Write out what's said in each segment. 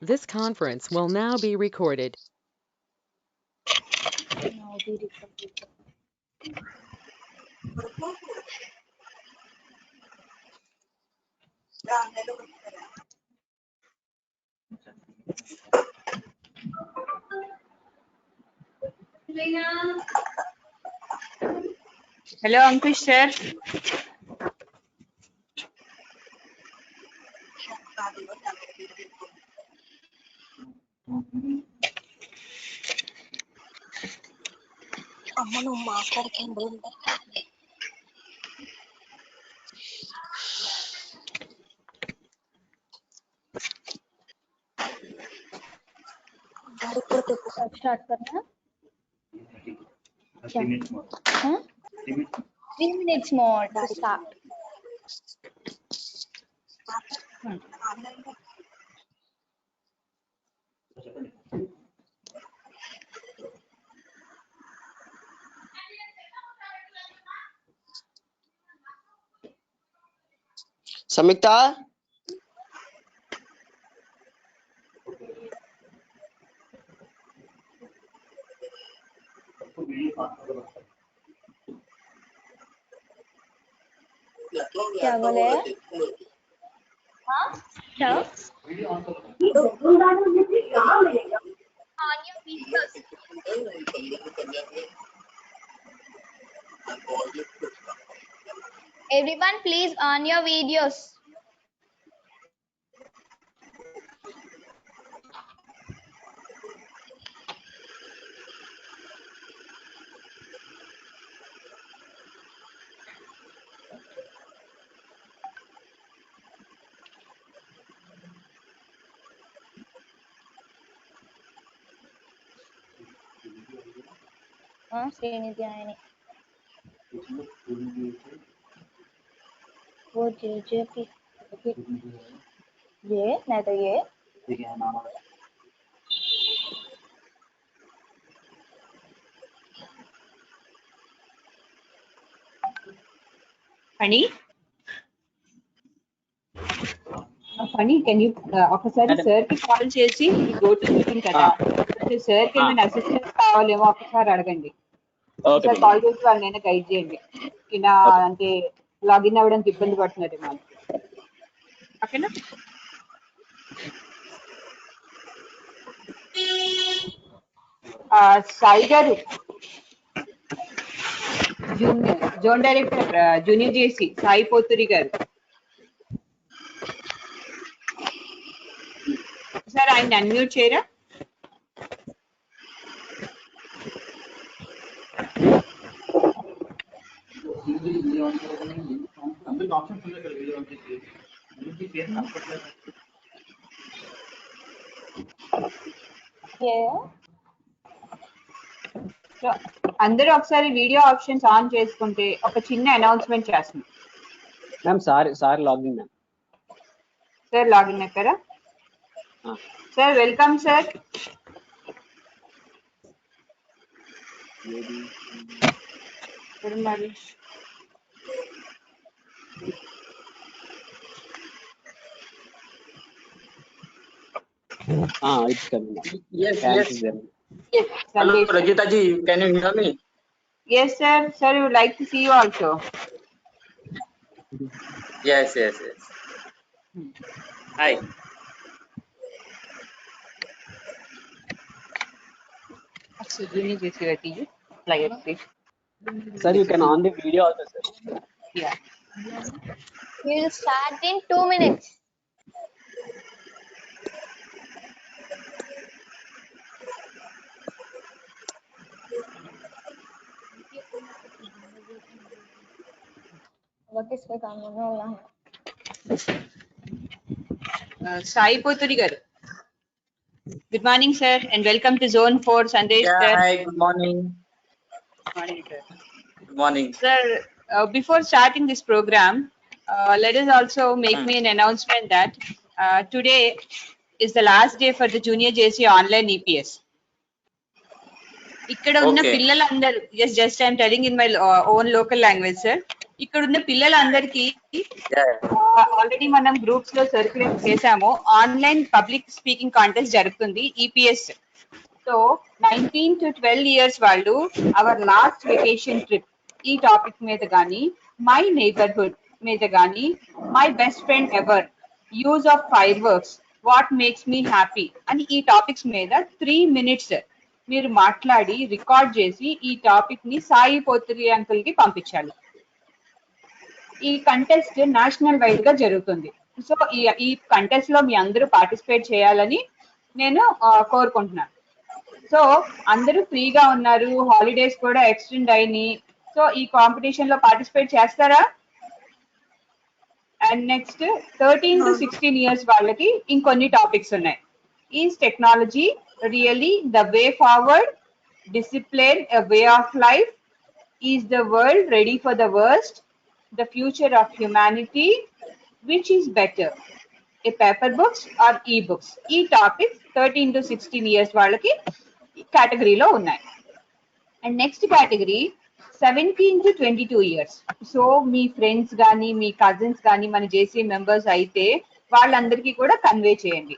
This conference will now be recorded. Hello, Ankush sir. అమ్మ నువ్వు మాట్లాడకండి स्टार्ट करना 3 minutes more to start. Samyukta? क्या बोले? हाँ क्या? On your videos. Everyone, please on your videos. हाँ श्रीनिधि आयनी वो जेजेपी ये नहीं तो ये Funny? Funny, can you ఒకసారి సార్ కి కాల్ చేసి గో టు మీటింగ్ కదా సార్ కి ఏమైనా అసిస్టెన్స్ కావాలేమో ఒకసారి అడగండి ఒకసారి కాల్ చేసి వాళ్ళని గైడ్ చేయండి ఇలా అంటే లాగిన్ అవ్వడానికి ఇబ్బంది పడుతున్నారు మనకి ఓకేనా సాయి గారు జోన్ డైరెక్టర్ జూనియర్ జేసీ సాయి పోతురి గారు సార్ ఆయన అన్మ్యూట్ చేయరా అందరూ ఒకసారి వీడియో ఆప్షన్స్ ఆన్ చేసుకుంటే ఒక చిన్న అనౌన్స్మెంట్ చేస్తున్నాం Ma'am, sir login ma'am. Sir login అయ్యారా సార్ వెల్కమ్ సార్ మరి It's coming. Yes. yes Hello, Rajita ji. Can you hear me? yes sir we would like to see you also Yes. Hi. so junior jc ready like please Sir, you can on the video also, sir. yeah We will start in 2 minutes. किसका काम होने वाला है Sai Poturi garu good morning sir and welcome to zone 4 Sandesh Yeah. sir Hi. Good morning. morning sir Good morning. sir before starting this program let us also make me an announcement that today is the last day for the junior JC online EPS ఇక్కడ ఉన్న Okay. పిల్లలందరూ just I'm telling in my own local language sir ఇక్కడున్న పిల్లలందరికీ Yeah. Already మనం groups లో circulate చేసాము. Online public speaking contest జరుగుతుంది EPS. So 19 to 12 years వాళ్ళు అవర్ లాస్ట్ వెకేషన్ ట్రిప్ ఈ టాపిక్ మీద కానీ, మై నైబర్హుడ్ మీద కానీ, my best friend ever, use of fire works, what makes me happy అని ఈ టాపిక్స్ మీద 3 minutes మీరు మాట్లాడి రికార్డ్ చేసి ఈ టాపిక్ ని సాయి పోత్రి అంకుల్ కి పంపించాలి. ఈ కంటెస్ట్ నేషనల్ వైడ్ గా జరుగుతుంది. సో ఈ కంటెస్ట్ లో మీ అందరూ పార్టిసిపేట్ చేయాలని నేను కోరుకుంటున్నాను. సో అందరూ ఫ్రీగా ఉన్నారు, హాలిడేస్ కూడా ఎక్స్టెండ్ అయినాయి. సో ఈ కాంపిటీషన్ లో పార్టిసిపేట్ చేస్తారా? అండ్ నెక్స్ట్ 13 to 16 years వాళ్ళకి ఇంకొన్ని టాపిక్స్ ఉన్నాయి. Is technology really the way forward, discipline a way of life, is the world ready for the worst, the future of humanity, which is better, a paper books or e books. ఈ topics 13 to 16 years వాళ్ళకి కేటగిరీలో ఉన్నాయి. And next category 17 to 22 years. So మీ friends కానీ, మీ cousins కానీ మన జేసీ members అయితే వాళ్ళందరికీ కూడా కన్వే చేయండి.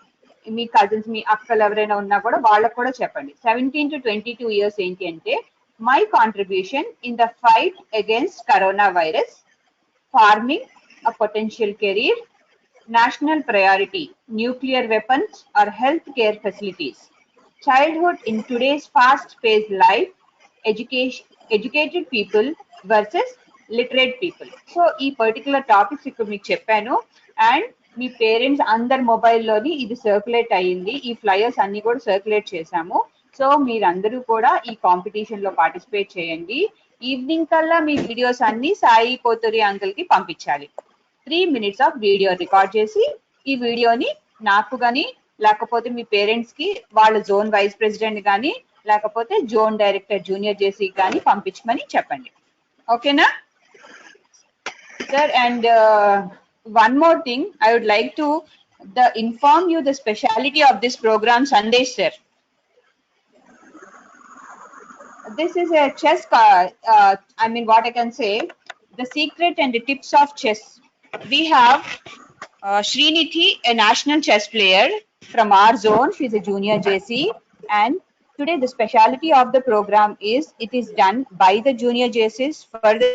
మీ కజిన్స్, మీ అక్కలు ఎవరైనా ఉన్నా కూడా వాళ్ళకు కూడా చెప్పండి. 17 to 22 years ఏంటి అంటే, my contribution in the fight against corona virus, farming, a potential career, national priority, nuclear weapons or healthcare facilities, childhood in today's fast-paced life, educated people versus literate people. So ఈ particular topics ఇక్కడ మీకు చెప్పాను. And me parents అందరి మొబైల్లోని ఇది circulate అయ్యింది. ఈ flyers అన్ని కూడా సర్క్యులేట్ చేశాము. సో మీరందరూ కూడా ఈ కాంపిటీషన్ లో పార్టిసిపేట్ చేయండి. ఈవినింగ్ కల్లా మీ వీడియోస్ అన్ని సాయి పోతురి అంకుల్ కి పంపించాలి. 3 minutes ఆఫ్ వీడియో రికార్డ్ చేసి ఈ వీడియోని నాకు కానీ, లేకపోతే మీ పేరెంట్స్ కి వాళ్ళ జోన్ వైస్ ప్రెసిడెంట్ కానీ, లేకపోతే జోన్ డైరెక్టర్ జూనియర్ జేసీ కానీ పంపించమని చెప్పండి. ఓకేనా sir? And one more thing, I would like to inform you the speciality of this programme Sandesh sir. This is a chess I mean, what I can say, the secret and the tips of chess. We have Srinidhi, a national chess player from our zone. She's a junior JC, and today the speciality of the program is it is done by the junior JCs, for the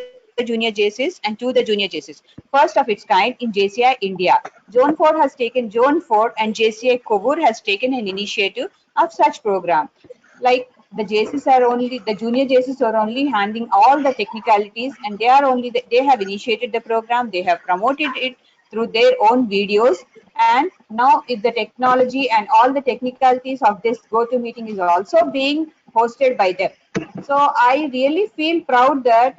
junior JCs and to the junior JCs, first of its kind in JCI India. Zone 4 has taken, Zone 4 and JCI Kovur has taken an initiative of such program. Like the JCs are only, the junior JCs are only handling all the technicalities, and they are only they have initiated the program, they have promoted it through their own videos, and now if the technology and all the technicalities of this GoToMeeting is also being hosted by them. So I really feel proud that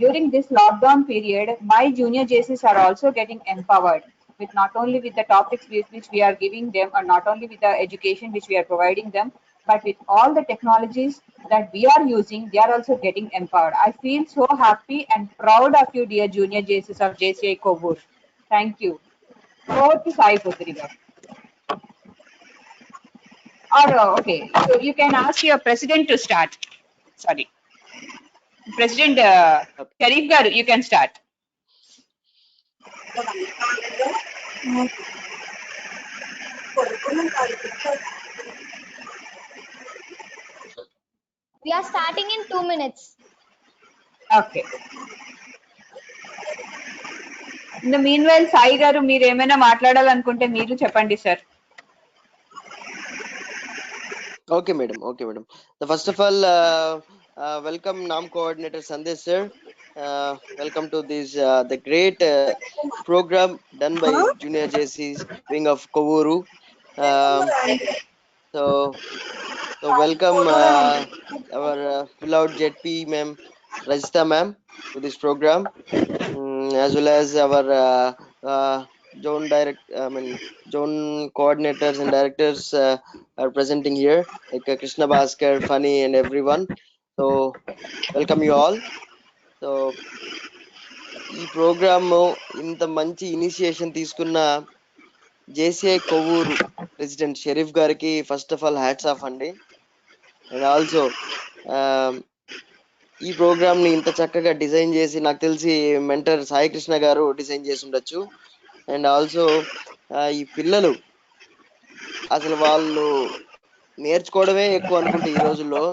during this lockdown period, my junior JCs are also getting empowered with not only with the topics which we are giving them, or not only with the education which we are providing them, but with all the technologies that we are using, they are also getting empowered. I feel so happy and proud of you, dear junior JCs of JCI Kovur. Thank you. Over to Sai Putri. Or okay, so you can ask your president to start. Sorry, President Sharif Garu, you can start. We are starting in 2 minutes. Okay. In the meanwhile, Sai Garu, మీరు ఏమైనా మాట్లాడాలనుకుంటే మీరు చెప్పండి sir. Okay, madam. Okay, madam. So first of all, welcome NAM coordinator Sandesh sir. Welcome to this the great program done by Junior JC's wing of Kovuru. So welcome our beloved ZP ma'am Rajita ma'am to this program, as well as our zone zone coordinators and directors are presenting here, like Krishna Bhaskar, Funny, and everyone. So welcome you all. So ఈ programme ఇంత మంచి initiation తీసుకున్న JCI Kovvur president Sharif గారికి first of all hats off అండి. And also ఈ programme ని ఇంత చక్కగా డిజైన్ చేసి నాకు తెలిసి మెంటర్ సాయి కృష్ణ గారు డిజైన్ చేసి ఉండొచ్చు. అండ్ ఆల్సో ఈ పిల్లలు అసలు వాళ్ళు నేర్చుకోవడమే ఎక్కువ అనుకుంటే ఈ రోజుల్లో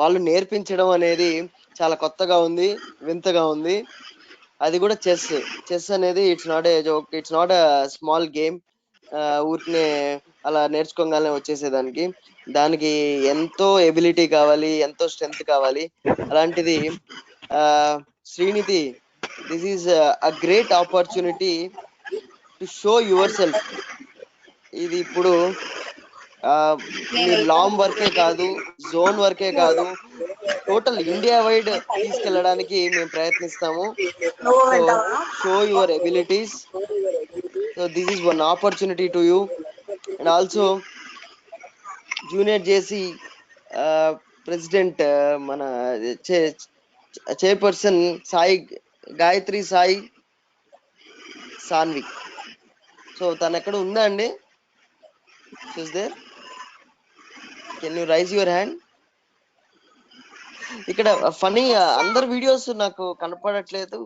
వాళ్ళు నేర్పించడం అనేది చాలా కొత్తగా ఉంది, వింతగా ఉంది. అది కూడా చెస్ అనేది it's not a joke, it's not a small game. ఊరికనే అలా నేర్చుకోగానే వచ్చేసేదానికి దానికి ఎంతో ఎబిలిటీ కావాలి, ఎంతో స్ట్రెంగ్త్ కావాలి. అలాంటిది Srinidhi, this is a great opportunity to show your self. ఇది ఇప్పుడు మీ లామ్ వర్కే కాదు, జోన్ వర్కే కాదు, టోటల్ ఇండియా వైడ్ తీసుకెళ్ళడానికి మేము ప్రయత్నిస్తాము. So show your abilities. So this is one opportunity to you. And also junior JC president మన చైర్పర్సన్ సాయి గాయత్రి సాయి సాన్వి. సో తను ఎక్కడ ఉందా అండి? She's there. Can you raise your hand? ఇక్కడ ఫనీ అందరు వీడియోస్ నాకు కనపడట్లేదు.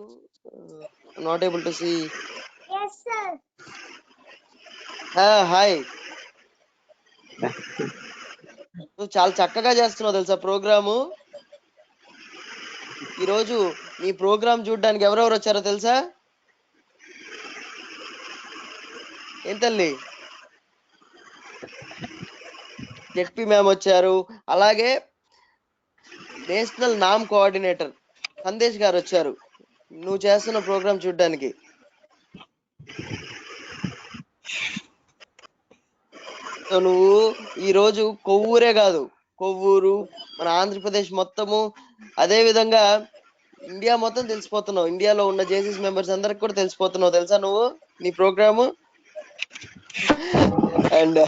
Not able to see. Yes, sir. Hi. నువ్వు చాలా చక్కగా చేస్తున్నావు తెలుసా ప్రోగ్రాము. ఈరోజు నీ ప్రోగ్రామ్ చూడడానికి ఎవరెవరు వచ్చారో తెలుసా? ఏం తల్లి? జెడ్పీ మ్యామ్ వచ్చారు, అలాగే నేషనల్ నామ్ కోఆర్డినేటర్ సందేశ్ గారు వచ్చారు నువ్వు చేస్తున్న ప్రోగ్రామ్ చూడడానికి. సో నువ్వు ఈరోజు కొవ్వూరే కాదు, కొవ్వూరు, మన ఆంధ్రప్రదేశ్ మొత్తము, అదే విధంగా ఇండియా మొత్తం తెలిసిపోతున్నావు. ఇండియాలో ఉన్న జేసీస్ మెంబర్స్ అందరికి కూడా తెలిసిపోతున్నావు తెలుసా నువ్వు నీ ప్రోగ్రాము. అండ్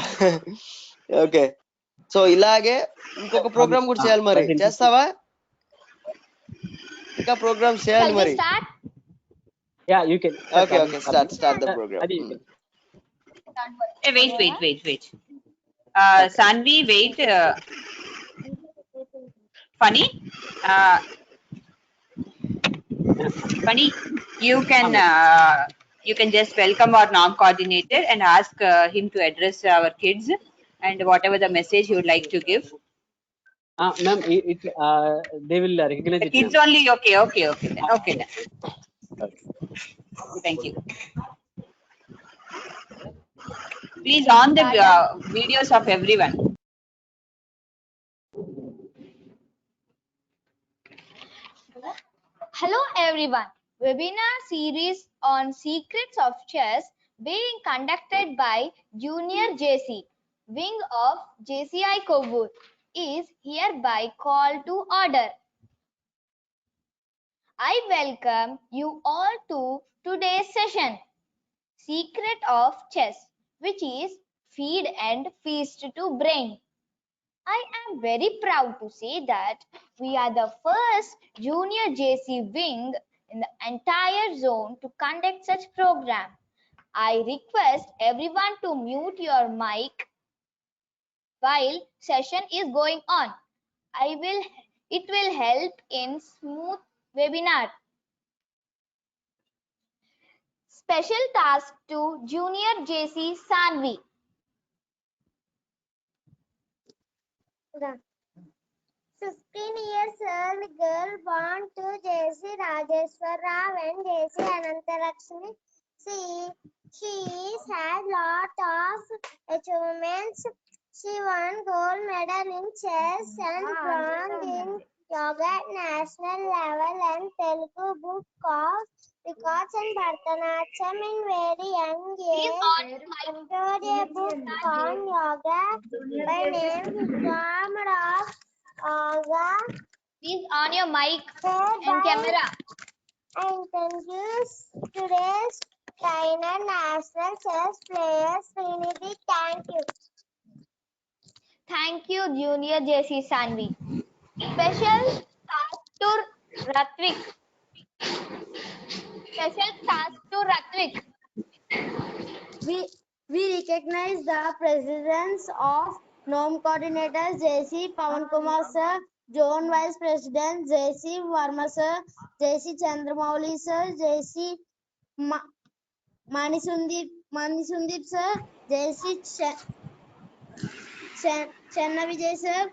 ఓకే, సో ఇలాగే ఇంకొక ప్రోగ్రామ్ కూడా చేయాలి. మరి చేస్తావా? ఇంకా ప్రోగ్రామ్స్ చేయాలి Shall we మరి. start? Yeah, you can. Okay start the programme. Wait. Sanvi, wait. Funny. Funny, you can just welcome our norm coordinator and ask him to address our kids and whatever the message you would like to give. Ma'am, they will recognize The it. kids ma'am. only. Okay then. Thank you. Please on the videos of everyone. Hello everyone. Webinar series on secrets of chess being conducted by Junior JC, wing of JCI Kovur, is hereby called to order. I welcome you all to today's session, Secret of Chess, which is feed and feast to brain. I am very proud to say that we are the first junior JC wing in the entire zone to conduct such program. I request everyone to mute your mic while session is going on. It will help in smooth webinar. Special task to Junior JC Sanvi. 15-year-old girl born to JC Rajeshwar Rao and JC Anantalakshmi. She had lot of achievements. She won gold medal in chess and bronze in yoga at national level and Telugu book of records and Bharatanatyam in very young age. Wrote a book on yoga by name Grammar of Yoga. Please on your mic and Bye. camera. I introduce today's trainer, national chess player Srinidhi. Thank you. Thank you, Junior JC Sanvi. Special task to Ratvik. We recognize the presence of NOM coordinators JC Pawan Kumar sir, Zone Vice President JC Verma sir, JC Chandramouli sir, JC Manisundip sir, JC Chenna Vijay sir,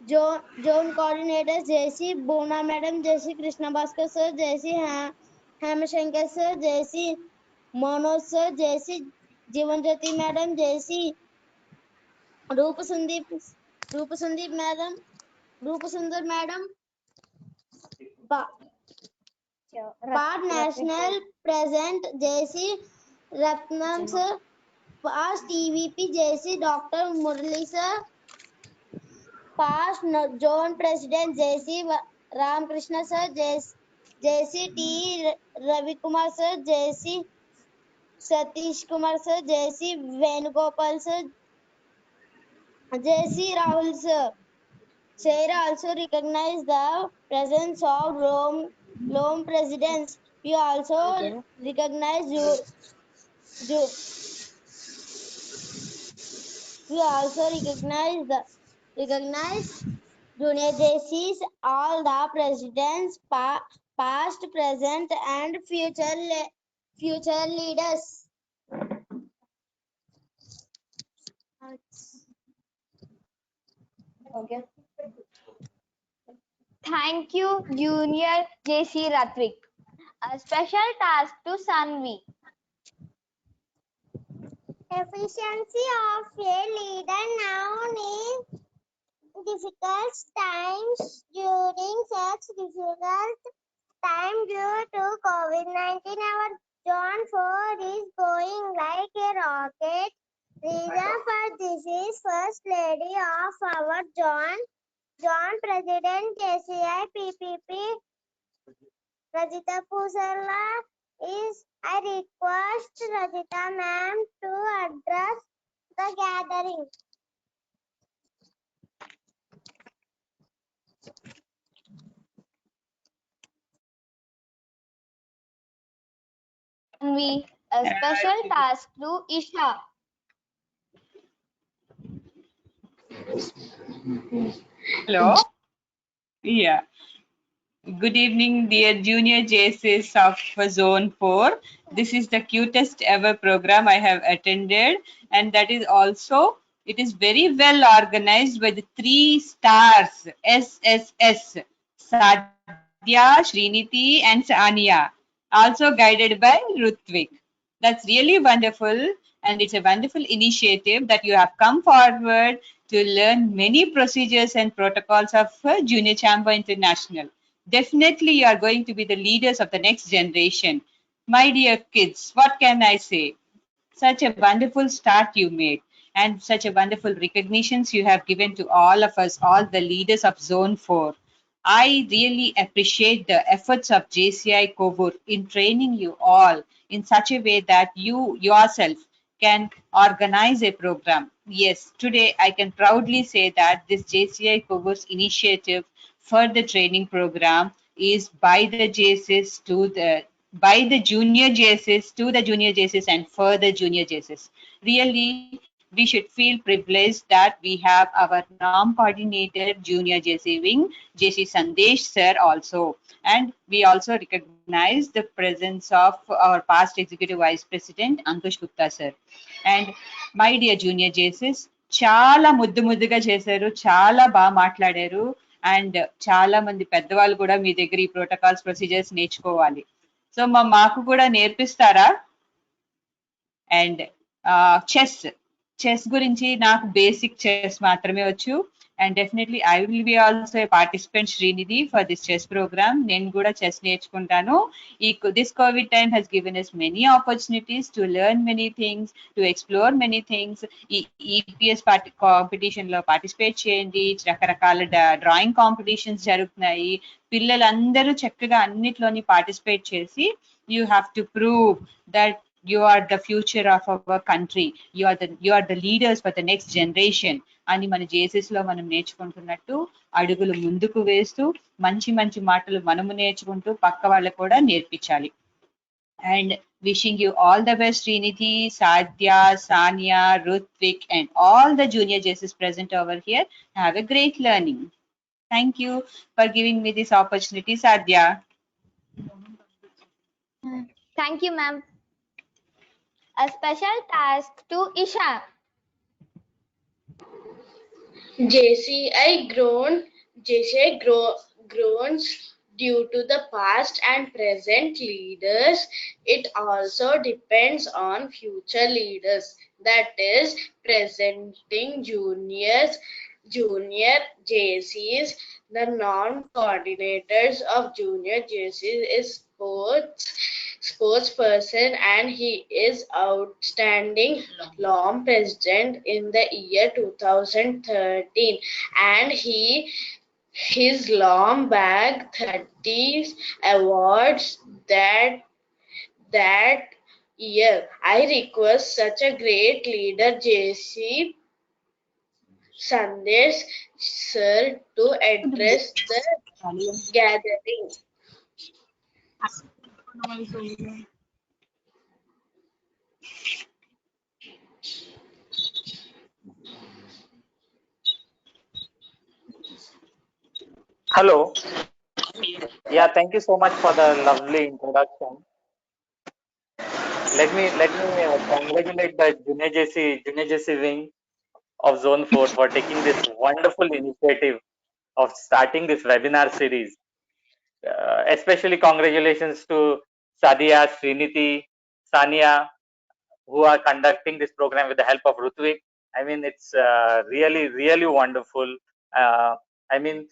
Zone Coordinator JC Bhuna Madam, JC Krishna Bhaskar sir, JC Hemashankar sir, JC Manoj sir, JC Jivanjyoti Madam, JC Rupa Sundip Madam, Rupa Sundar Madam, Part National Present JC Ratnam sir, Past EVP JC Dr. Murali sir, Past Zone President JC Ram Krishna sir, JC T Ravi Kumar sir, JC Satish Kumar sir, JC Venugopal sir, JC Rahul sir. Chair also recognize the presence of Rome presidents. We also recognize recognize junior JCs, all the presidents, past, present, and future leaders. Okay. Thank you, Junior JC Ratvik. A special task to Sanvi. Efficiency of a leader now in difficult times. During such difficult time due to COVID-19, our Zone 4 is going like a rocket. Reason for this is First Lady of our Zone President JCI PPP Rajita Pusarla is. I request Rajita ma'am to address the gathering. Sanvi, a special task to Isha. Hello. Yeah. Good evening, dear junior JCs of Zone 4. This is the cutest ever program I have attended, and that is also, it is very well organized by the 3 stars SSS Sadhya, Sriniti, and Sania, also guided by Rutvik. That's really wonderful, and it's a wonderful initiative that you have come forward to learn many procedures and protocols of Junior Chamber International. Definitely, you are going to be the leaders of the next generation. My dear kids, what can I say? Such a wonderful start you made, and such a wonderful recognitions you have given to all of us, all the leaders of Zone 4. I really appreciate the efforts of JCI Kovur in training you all in such a way that you yourself can organize a program. Yes, today I can proudly say that this JCI Kovur's initiative for the training program is by the JSS to the by the junior JSS to the junior JSS and for the junior JSS. Really, we should feel privileged that we have our NOM coordinator, junior JC Wing, JC Sandesh sir also. And we also recognize the presence of our past executive vice president, Ankush Gupta sir. And my dear junior JSS, చాలా ముద్దుగా చేశారు, చాలా బాగా మాట్లాడారు, and చాలా మంది పెద్దవాళ్ళు కూడా మీ దగ్గర ఈ ప్రోటోకాల్స్ ప్రొసీజర్స్ నేర్చుకోవాలి. సో మాకు కూడా నేర్పిస్తారా? అండ్ చెస్ గురించి నాకు బేసిక్ చెస్ మాత్రమే వచ్చు, and definitely I will be also a participant Srinidhi for this chess programme. నేను కూడా చెస్ నేర్చుకుంటాను. This Covid time has given us many opportunities to learn many things, to explore many things. ఈ EPS competition లో participate చేయండి, రకరకాల drawing competitions జరుగుతున్నాయి. పిల్లలందరూ చక్కగా అన్నిట్లోని పార్టిసిపేట్ చేసి you have to prove that you are the future of our country, you are the leaders for the next generation అని మన జేసెస్ లో మనం నేర్చుకుంటున్నట్టు అడుగులు ముందుకు వేస్తూ మంచి మంచి మాటలు మనము నేర్చుకుంటూ పక్క వాళ్ళకు కూడా నేర్పించాలి. And wishing you all the best Srinidhi, Sadhya, Sania, Rutvik and all the junior JSs present over here. Have a great learning. Thank you for giving me this opportunity, Sadhya. Thank you, ma'am. A special task to Isha. Groans due to the past and present leaders. It also depends on future leaders, that is, presenting junior JCs. The non-coordinators of junior JCs is sports person, and he is outstanding LOM president in the year 2013, and his LOM bag 30 awards that year. I request such a great leader, JC Sandesh sir, to address the gathering. Hello. Yeah, thank you so much for the lovely introduction. Let me congratulate the Junior JC wing of Zone 4 for taking this wonderful initiative of starting this webinar series. Especially congratulations to Sadia, Sriniti, Sania, who are conducting this program with the help of Rutvik. I mean, it's really wonderful. I mean,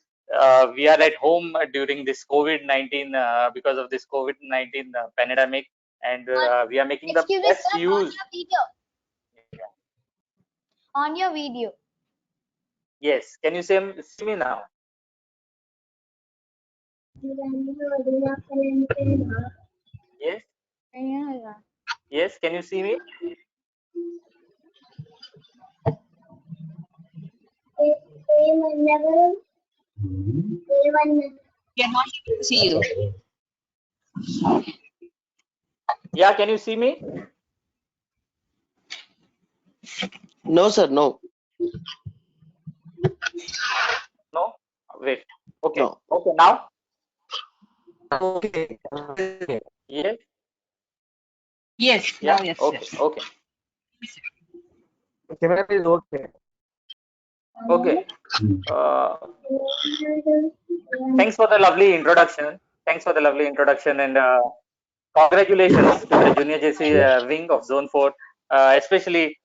we are at home during this COVID-19 because of this COVID-19 pandemic, and we are making the Excuse me, best sir, use. on your video. Yes, can you see me now? Yes, yes, can you see me? Cannot see you. Yeah, can you see me? No, sir. No. No? Wait. Okay. No. Okay, now? Okay. Yes. Yes, Yeah. now yes, Okay. sir. Okay. Camera is okay. Okay. Thanks for the lovely introduction. Thanks for the lovely introduction, and congratulations to the Junior JC wing of Zone 4, especially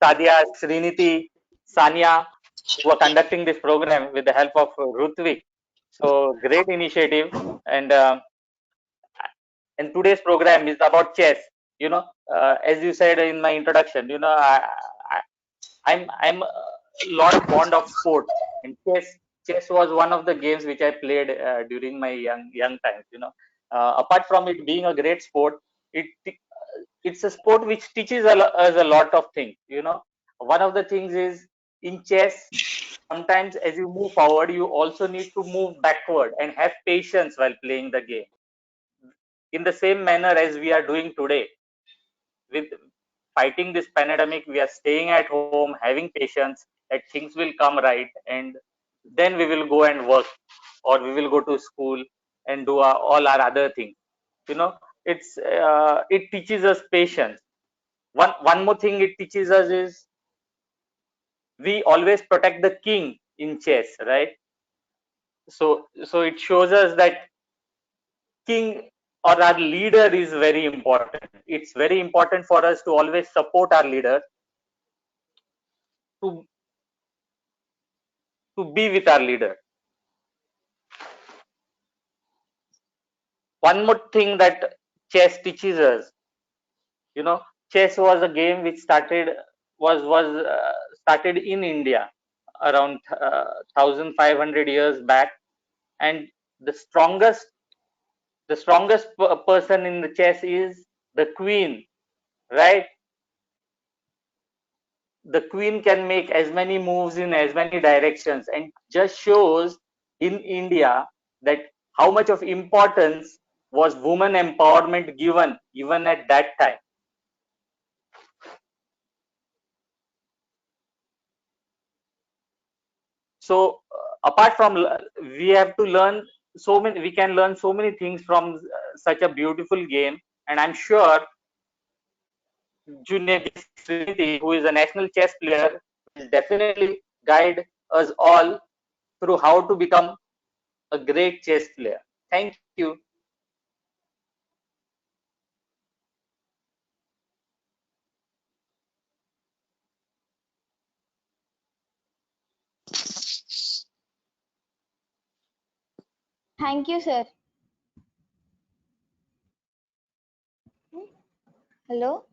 Sadia, Sriniti, Sanya, who are conducting this program with the help of Rutvik. So great initiative, and today's program is about chess. You know, as you said in my introduction, you know, I'm a lot fond of sport, and chess was one of the games which I played during my young times. You know, apart from it being a great sport, it it's a sport which teaches us a lot of things. You know, one of the things is in chess. Sometimes, as you move forward, you also need to move backward and have patience while playing the game. In the same manner as we are doing today, with fighting this pandemic, we are staying at home, having patience that things will come right, and then we will go and work, or we will go to school and do all our other things. You know, it teaches us patience. One more thing it teaches us is we always protect the king in chess, right? So it shows us that king or our leader is very important. It's very important for us to always support our leader, to be with our leader. One more thing that chess teaches us, you know, chess was a game which started in India around 1500 years back, and the strongest person in the chess is the queen, right? The queen can make as many moves in as many directions, and just shows in India that how much of importance was woman empowerment given even at that time. So apart from we have to learn so many, we can learn so many things from such a beautiful game. And I'm sure Junior Srinidhi, who is a national chess player, will definitely guide us all through how to become a great chess player. Thank you. Thank you, sir. Hello?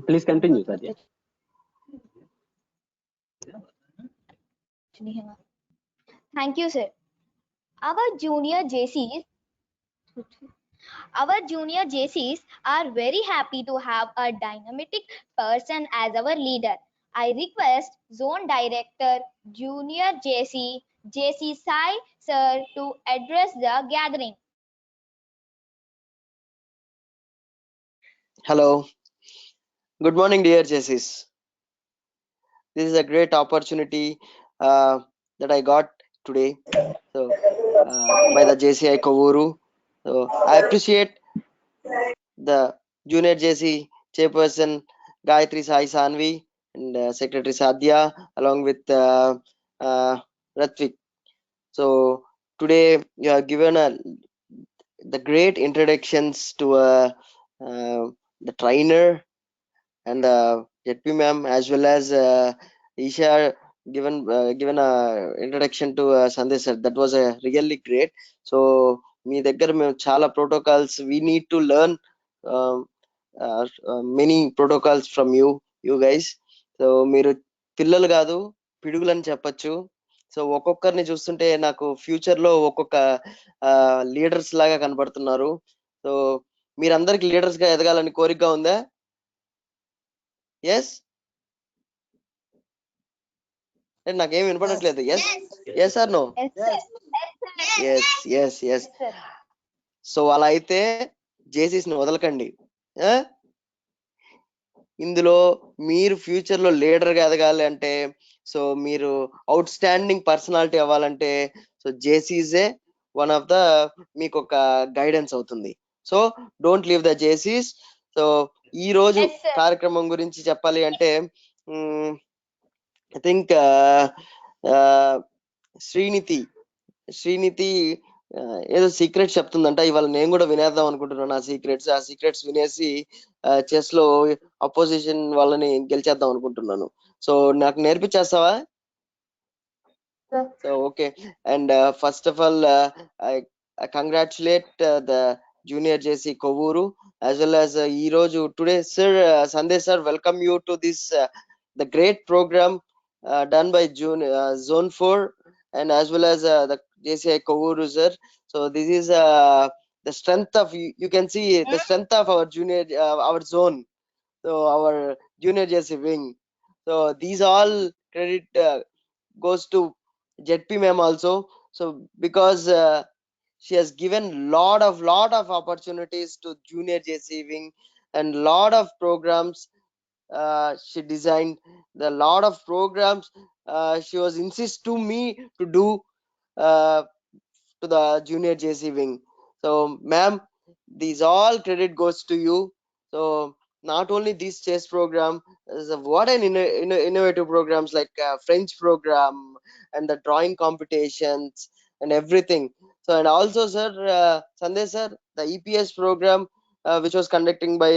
Please continue, sir. Yeah. Thank you, sir. Our junior JCs are very happy to have a dynamic person as our leader. I request Zone Director Junior JC Sai sir to address the gathering. Hello. Good morning, dear JCs. This is a great opportunity that I got today. So by the JCI Kovuru. So I appreciate the Junior JC Chairperson Gayatri Sai Sanvi and Secretary Sadhya along with Ratvik. So today you have given the great introductions to the trainer and JP ma'am, as well as Isha given a introduction to Sandesh sir. That was really great. So మీ దగ్గర మేము చాలా protocols we need to learn many protocols from you guys. So మీరు పిల్లలు కాదు పిడుగులని చెప్పొచ్చు. So ఒక్కొక్కరిని చూస్తుంటే నాకు ఫ్యూచర్ లో ఒక్కొక్క లీడర్స్ లాగా కనబడుతున్నారు. సో మీరందరికి లీడర్స్ గా ఎదగాలని కోరికగా ఉందా? ఎస్ నాకేం వినపడట్లేదు. Yes yes or no? Yes yes yes. So అలా అయితే జేసీస్ ని వదలకండి. ఇందులో మీరు ఫ్యూచర్ లో లీడర్ గా ఎదగాలి అంటే, సో మీరు అవుట్ స్టాండింగ్ పర్సనాలిటీ అవ్వాలంటే, సో జేసీసే వన్ ఆఫ్ ద మీకు ఒక గైడెన్స్ అవుతుంది. So don't leave the Jaycees. So ఈ రోజు కార్యక్రమం గురించి చెప్పాలి అంటే ఐ థింక్ శ్రీనిధి ఏదో సీక్రెట్స్ చెప్తుందంట. ఇవాళ నేను కూడా వినేద్దాం అనుకుంటున్నాను ఆ సీక్రెట్స్ వినేసి చెస్ లో అపోజిషన్ వాళ్ళని గెలిచేద్దాం అనుకుంటున్నాను. సో నాకు నేర్పించేస్తావా? So okay. And first of all I congratulate the junior JC Kovuru as well as ఈ రోజు today sir Sandesh sir welcome you to this the great program done by Zone 4 and as well as the JCI Kovuru sir. So this is the strength of you can see the strength of our junior our zone, so our junior JC wing. So these all credit goes to JP ma'am also. So because she has given lot of opportunities to junior JC wing and lot of programs she designed. The lot of programs she was insist to me to do to the junior JC wing. So ma'am, these all credit goes to you. So not only this chess program, what an innovative programs like French program and the drawing competitions and everything. So and also sir Sandesh sir, the EPS program which was conducting by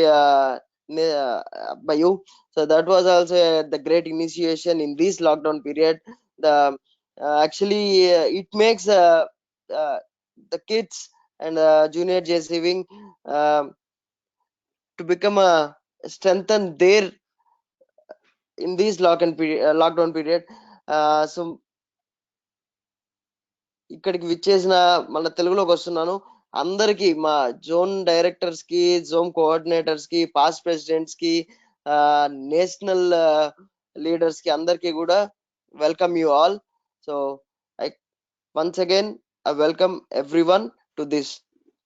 you. So that was also the great initiation in this lockdown period. The actually it makes the kids and junior JC wing to become a strengthen their in this lockdown period. So ఇక్కడికి విచ్చేసిన మళ్ళీ తెలుగులోకి వస్తున్నాను. అందరికి మా zone directors కి, zone coordinators కి, past presidents కి, నేషనల్ లీడర్స్ కి అందరికి కూడా welcome you all. So I once again I welcome everyone to this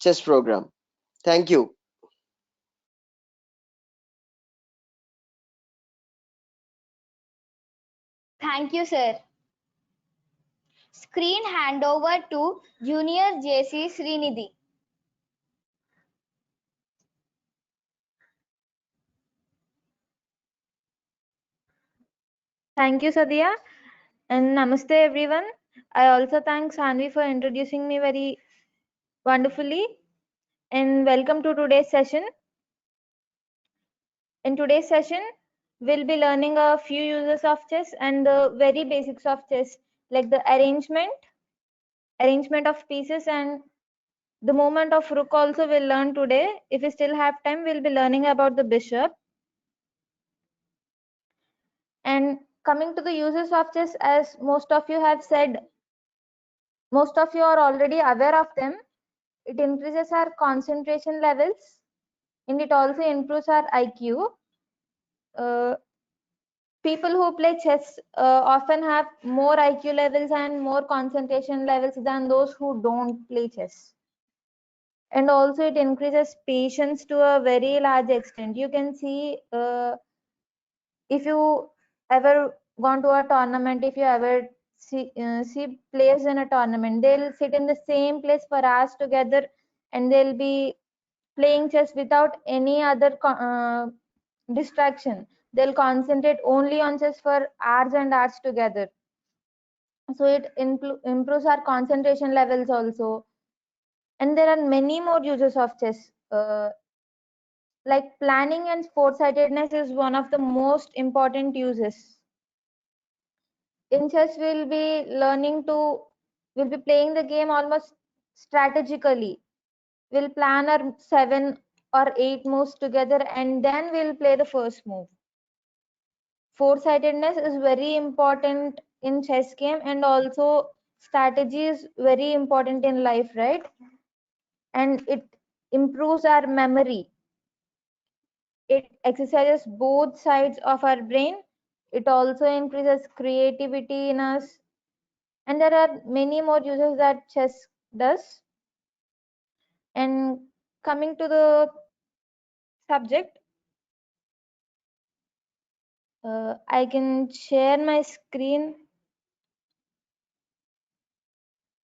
chess program. Thank you. Thank you, sir. Screen handover to Junior JC Srinidhi. Thank you, Sadia. And namaste, everyone. I also thank Sanvi for introducing me very wonderfully. And welcome to today's session. In today's session, we'll be learning a few uses of chess and the very basics of chess, like the arrangement of pieces, and the movement of rook also we'll learn today. If we still have time, we'll be learning about the bishop. And coming to the uses of chess, as most of you have said, most of you are already aware of them. It increases our concentration levels and it also improves our IQ. People who play chess often have more IQ levels and more concentration levels than those who don't play chess. And also it increases patience to a very large extent. You can see if you ever gone to a tournament, if you ever see players in a tournament, they'll sit in the same place for hours together and they'll be playing chess without any other distraction. They'll concentrate only on chess for hours and hours together. So it improves our concentration levels also. And there are many more uses of chess. Like planning and foresightedness is one of the most important uses. In chess, we'll be playing the game almost strategically. We'll plan our 7 or 8 moves together and then we'll play the first move. Foresightedness is very important in chess game, and also strategy is very important in life, right? And it improves our memory. It exercises both sides of our brain. It also increases creativity in us. And there are many more uses that chess does. And coming to the subject, I can share my screen.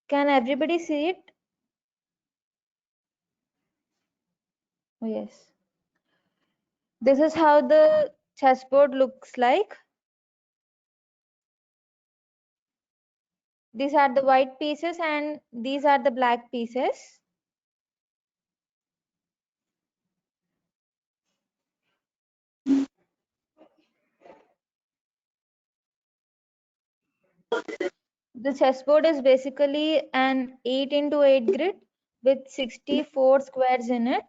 Can everybody see it? Oh, yes. This is how the chessboard looks like. These are the white pieces and these are the black pieces. The chessboard is basically an 8 into 8 grid with 64 squares in it.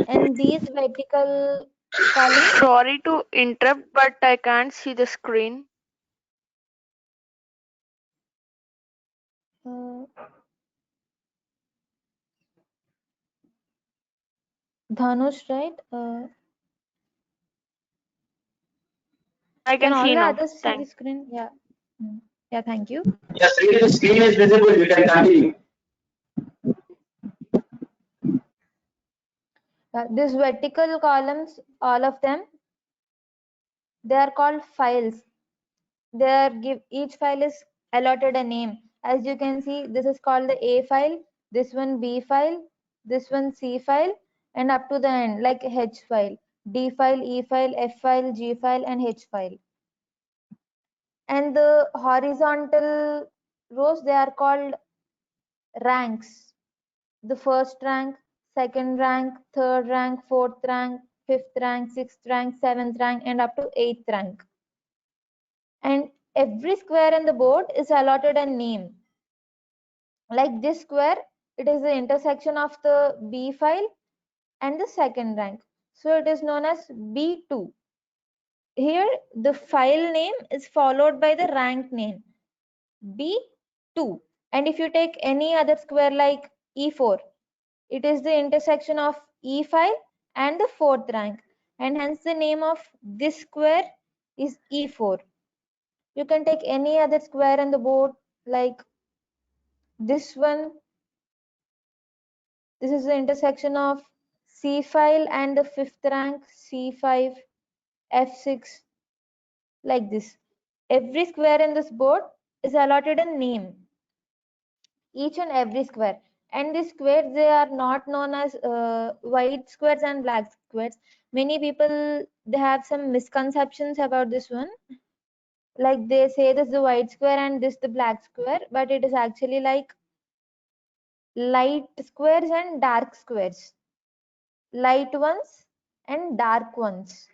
And these vertical columns. Sorry to interrupt, but I can't see the screen. Dhanush, right? I can all see the now. others see the screen? Yeah. Yeah, thank you. Yes, the screen is visible. You can continue. These vertical columns, all of them, they are called files. Each file is allotted a name. As you can see, this is called the A file, this one B file, this one C file, and up to the end, like H file, D file, E file, F file, G file, and H file. And the horizontal rows, they are called ranks. The first rank, second rank, third rank, fourth rank, fifth rank, sixth rank, seventh rank, and up to 8th rank. And every square in the board is allotted a name. Like this square, it is the intersection of the B file and the second rank. So it is known as B2. Here, the file name is followed by the rank name, B2. And if you take any other square like E4, it is the intersection of E file and the 4th rank, and hence the name of this square is E4. You can take any other square on the board like this one, This is the intersection of C file and the 5th rank C5, F6, like this. Every square in this board is allotted a name, each and every square. And these squares, they are not known as white squares and black squares. Many people, they have some misconceptions about this one. Like they say this is the white square and this the black square, but it is actually like light squares and dark squares. Light ones and dark ones.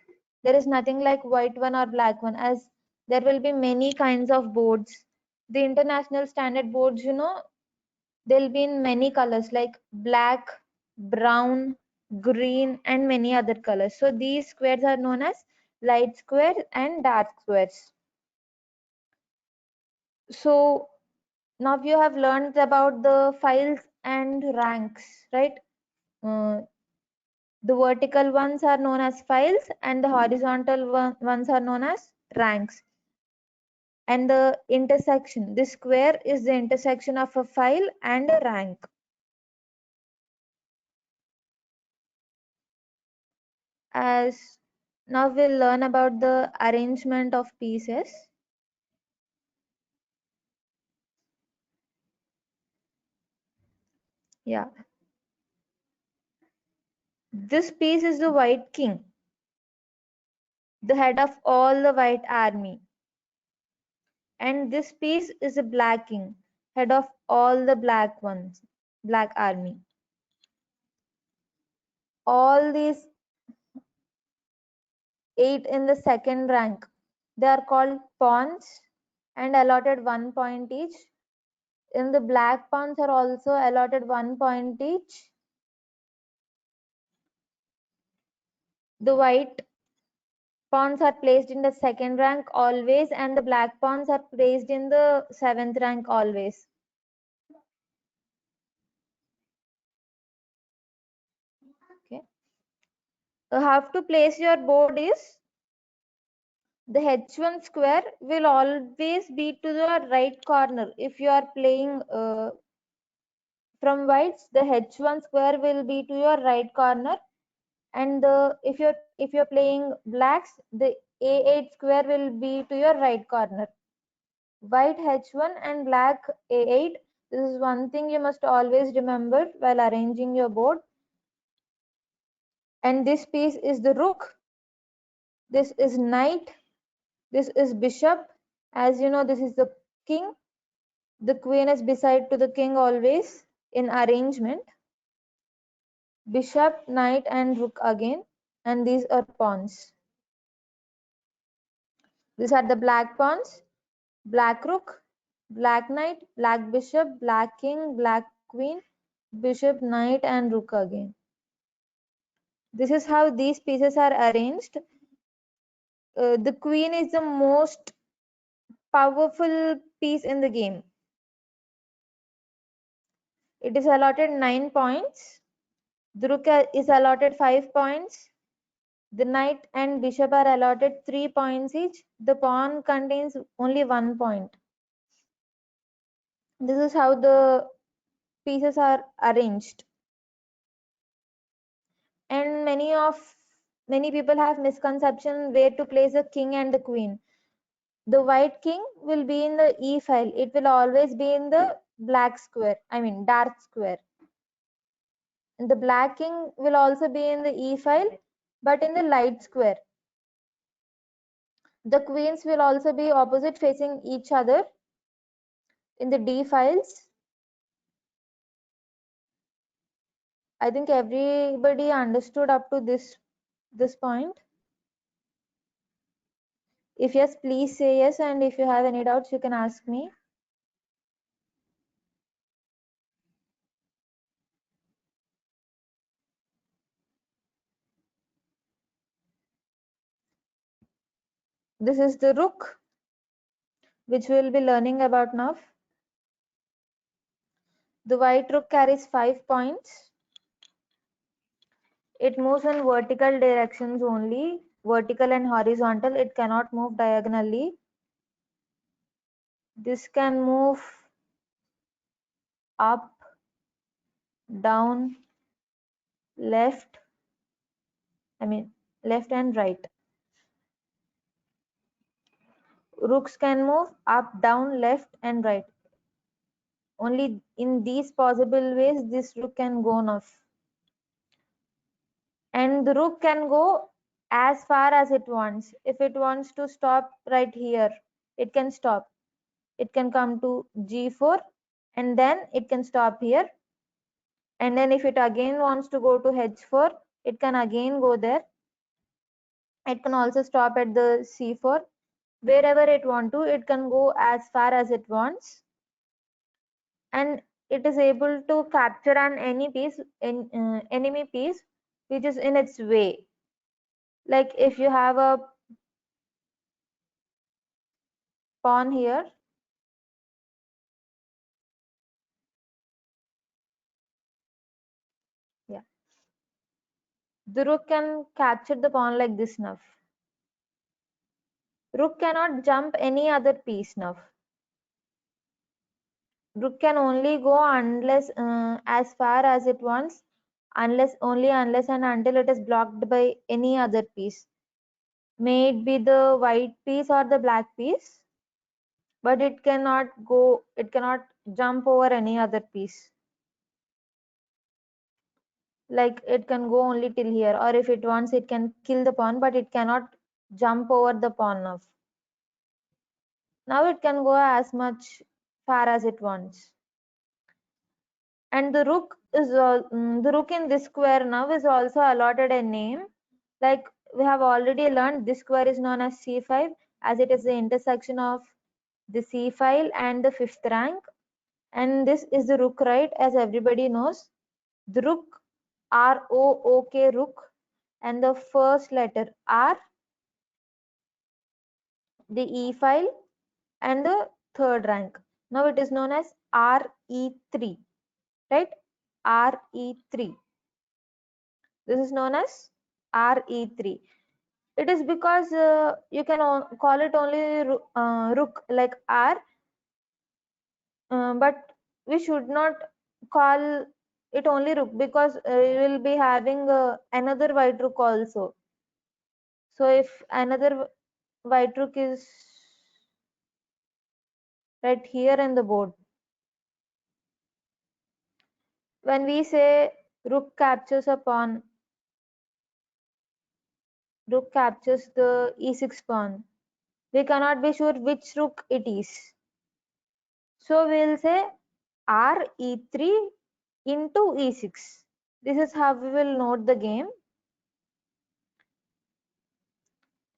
There is nothing like white one or black one, as there will be many kinds of boards. The international standard boards, you know, they'll be in many colors like black, brown, green, and many other colors. So these squares are known as light squares and dark squares. So now you have learned about the files and ranks, right? The vertical ones are known as files and the horizontal ones are known as ranks. And the intersection, this square is the intersection of a file and a rank. As now we'll learn about the arrangement of pieces. Yeah. This piece is the white king, the head of all the white army. And this piece is a black king, head of all the black ones, black army. All these 8 in the second rank, they are called pawns and allotted 1 point each. In the black pawns are also allotted 1 point each. The white pawns are placed in the second rank always, and the black pawns are placed in the 7th rank always. Okay. How to place your board is, the H1 square will always be to the right corner. If you are playing from whites, the H1 square will be to your right corner, and if you're playing blacks, the A8 square will be to your right corner. White H1 and black A8. This is one thing you must always remember while arranging your board. And this piece is the rook. This is knight. This is bishop. As you know, this is the king. The queen is beside to the king always in arrangement. Bishop, knight, and rook again. And these are pawns. These are the black pawns. Black rook, black knight, black bishop, black king, black queen, bishop, knight, and rook again. This is how these pieces are arranged. The queen is the most powerful piece in the game. It is allotted 9 points. The rook is allotted 5 points. The knight and bishop are allotted 3 points each. The pawn contains only 1 point. This is how the pieces are arranged. And many people have misconception where to place the king and the queen. The white king will be in the E file. It will always be in the black square, I mean dark square. And the black king will also be in the E file, but in the light square. The queens will also be opposite facing each other in the D files. I think everybody understood up to this point. If yes, please say yes, and if you have any doubts, you can ask me. This is the rook, which we will be learning about now. The white rook carries 5 points. It moves in vertical directions only, vertical and horizontal. It cannot move diagonally. This can move up, down, left and right. Rooks can move up, down, left and right. Only in these possible ways this rook can go now. And the rook can go as far as it wants. If it wants to stop right here, it can stop. It can come to g4 and then it can stop here. And then if it again wants to go to h4, it can again go there. It can also stop at the c4. Wherever it wants to, it can go as far as it wants. And it is able to capture an enemy piece which is in its way. Like if you have a pawn here, yeah, the rook can capture the pawn like this now. Rook cannot jump any other piece now. Rook can only go unless as far as it wants, unless and until it is blocked by any other piece. May it be the white piece or the black piece, but it cannot jump over any other piece. Like it can go only till here, or if it wants it can kill the pawn, but it cannot jump over the pawn now. Now it can go as much far as it wants. And the rook is the rook in this square now is also allotted a name. Like we have already learned, this square is known as c5 as it is the intersection of the c file and the 5th rank. And this is the rook, right? As everybody knows, the rook, R-O-O-K, rook, and the first letter R, the E file, and the 3rd rank. Now it is known as RE3, right? RE3. This is known as RE3. It is because you can call it only rook like R, but we should not call it only rook because we will be having another white rook also. So if another white rook is right here in the board, when we say rook captures a pawn, rook captures the e6 pawn, we cannot be sure which rook it is. So we'll say R e3 into e6. This is how we will note the game.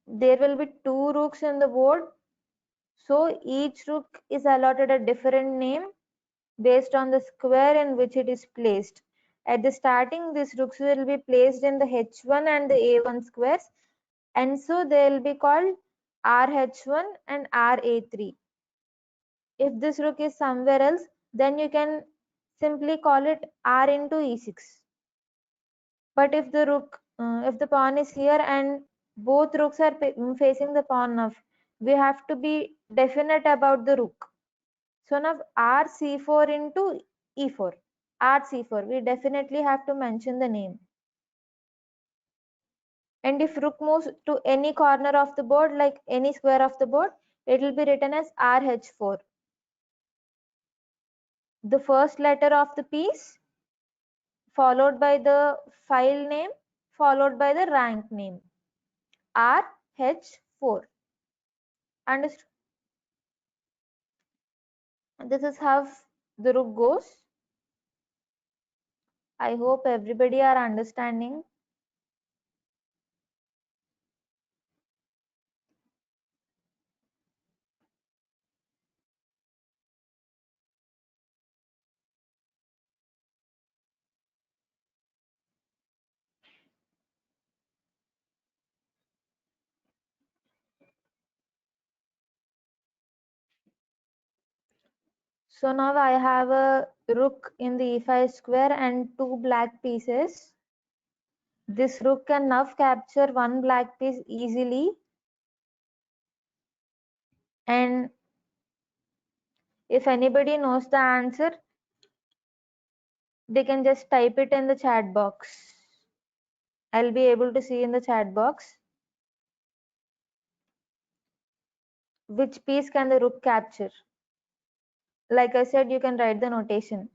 There will be 2 rooks in the board, so each rook is allotted a different name based on the square in which it is placed. At the starting, these rooks will be placed in the h1 and the a1 squares, and so they will be called rh1 and ra3. If this rook is somewhere else, then you can simply call it r into e6. But if the rook, if the pawn is here and both rooks are facing the pawn now, we have to be definite about the rook. So now r c4 into e4, r c4, we definitely have to mention the name. And if rook moves to any corner of the board, like any square of the board, it will be written as rh4. The first letter of the piece followed by the file name followed by the rank name, rh4. Understood? This is how the rook goes. I hope everybody are understanding. So now I have a rook in the e5 square and 2 black pieces. This rook can now capture 1 black piece easily, and if anybody knows the answer, they can just type it in the chat box. I'll be able to see in the chat box. Which piece can the rook capture? Like I said, you can write the notation.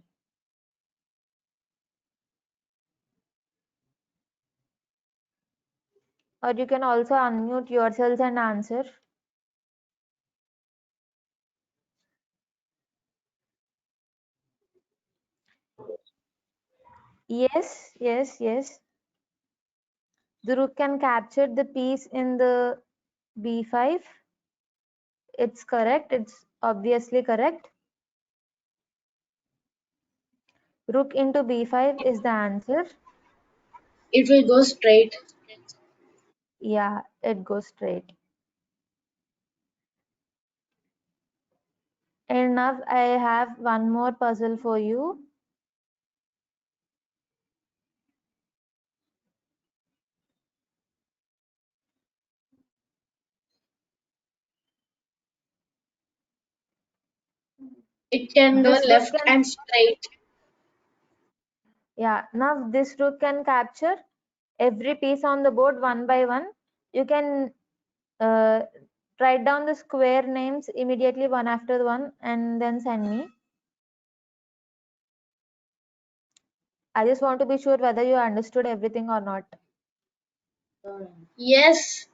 Or you can also unmute yourselves and answer. Yes, yes, yes. The rook can capture the piece in the b5. It's correct. It's obviously correct. Rook into b5 is the answer. It will go straight. Yeah, it goes straight. And now I have one more puzzle for you. It can go This rook left can, and straight. yeah, now this rook can capture every piece on the board one by one. You can write down the square names immediately one after one and then send me. I just want to be sure whether you understood everything or not. Yes.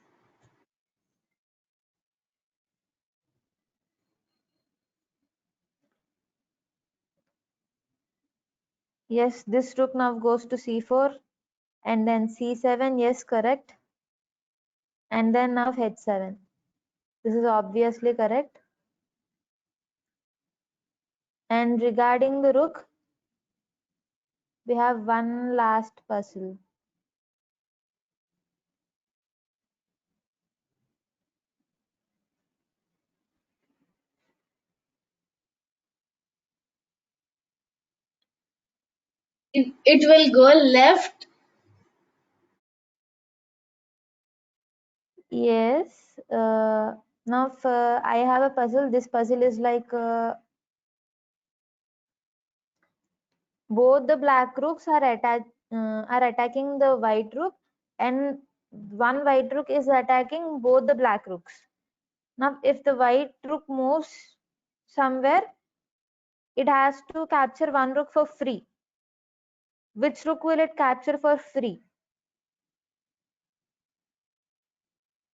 Yes, this rook now goes to c4 and then c7. Yes, correct. And then now h7. This is obviously correct. And regarding the rook, we have one last puzzle. It will go left. Yes. Now I have a puzzle. This puzzle is like both the black rooks are attacking the white rook, and one white rook is attacking both the black rooks. Now, if the white rook moves somewhere, it has to capture one rook for free. Which rook will it capture for free?